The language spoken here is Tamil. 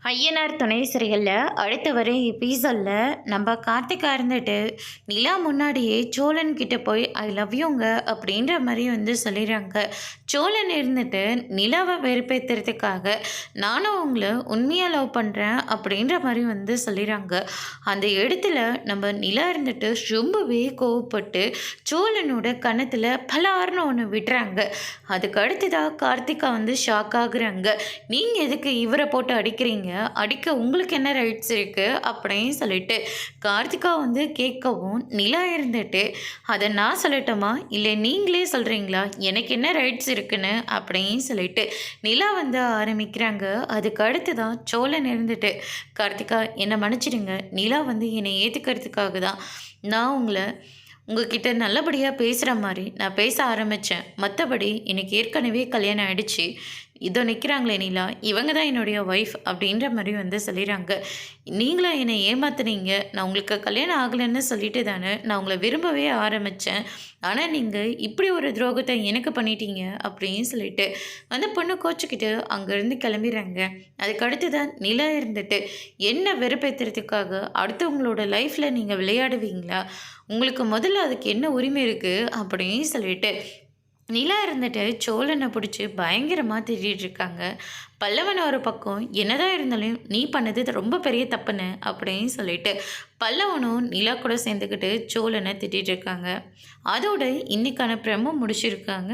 ஐயனார் துணை சிறைகளில் அடுத்த வர எபிசோடில் நம்ம கார்த்திகா இருந்துட்டு நிலா முன்னாடியே சோழன் கிட்ட போய் ஐ லவ் யூங்க அப்படின்ற மாதிரி சொல்லிடுறாங்க. சோழன் இருந்துட்டு நிலாவை வெறுப்பேற்றுறதுக்காக நானும் உங்களை உண்மையாக லவ் பண்ணுறேன் அப்படின்ற மாதிரி சொல்லிடுறாங்க. அந்த இடத்துல நம்ம நிலா இருந்துட்டு ரொம்பவே கோவப்பட்டு சோழனோட கன்னத்தில் பலார்னு ஒன்று விடுறாங்க. அதுக்கு அடுத்ததாக கார்த்திகா ஷாக் ஆகுறாங்க. நீங்கள் எதுக்கு இவரை போட்டு அடிக்கிறீங்க, அடிக்க உங்களுக்கு என்ன ரைட்ஸ் இருக்குது அப்படின்னு சொல்லிட்டு கார்த்திகா கேட்கவும் நிலா இருந்துட்டு அதை நான் சொல்லட்டுமா இல்லை நீங்களே சொல்கிறீங்களா எனக்கு என்ன ரைட்ஸ் இருக்குன்னு அப்படின்னு சொல்லிட்டு நிலா ஆரம்பிக்கிறாங்க. அதுக்கு அடுத்து தான் சோழன் இருந்துட்டு கார்த்திகா என்னை மன்னிச்சிடுங்க, நிலா என்னை ஏற்றுக்கிறதுக்காக தான் நான் உங்ககிட்ட நல்லபடியாக பேசுகிற மாதிரி நான் பேச ஆரம்பித்தேன். மற்றபடி எனக்கு ஏற்கனவே கல்யாணம் ஆகிடுச்சு, இதோ நிற்கிறாங்களே நிலா, இவங்க தான் என்னுடைய ஒய்ஃப் அப்படின்ற மாதிரி சொல்லிடுறாங்க. நீங்களும் என்னை ஏமாத்துனீங்க, நான் உங்களுக்கு கல்யாணம் ஆகலைன்னு சொல்லிட்டு தானே நான் உங்களை விரும்பவே ஆரம்பித்தேன். ஆனால் நீங்கள் இப்படி ஒரு துரோகத்தை எனக்கு பண்ணிட்டீங்க அப்படின்னு சொல்லிட்டு பொண்ணு கோச்சிக்கிட்டு அங்கேருந்து கிளம்பிடுறாங்க. அதுக்கு அடுத்து தான் நிலா இருந்துட்டு என்ன வெறுப்பேற்றுறதுக்காக அடுத்தவங்களோட லைஃப்பில் நீங்கள் விளையாடுவீங்களா, உங்களுக்கு முதல்ல அதுக்கு என்ன உரிமை இருக்குது அப்படின்னு சொல்லிட்டு நிலா இருந்துட்டு சோழனை பிடிச்சி பயங்கரமாக திட்டிகிட்டு இருக்காங்க. பல்லவன் ஒரு பக்கம் என்னதான் இருந்தாலும் நீ பண்ணது ரொம்ப பெரிய தப்புன்னு அப்படின்னு சொல்லிட்டு பல்லவனும் நிலா கூட சேர்ந்துக்கிட்டு சோழனை திட்டிகிட்டு இருக்காங்க. அதோட இன்னைக்கான பிரமோ முடிச்சிருக்காங்க.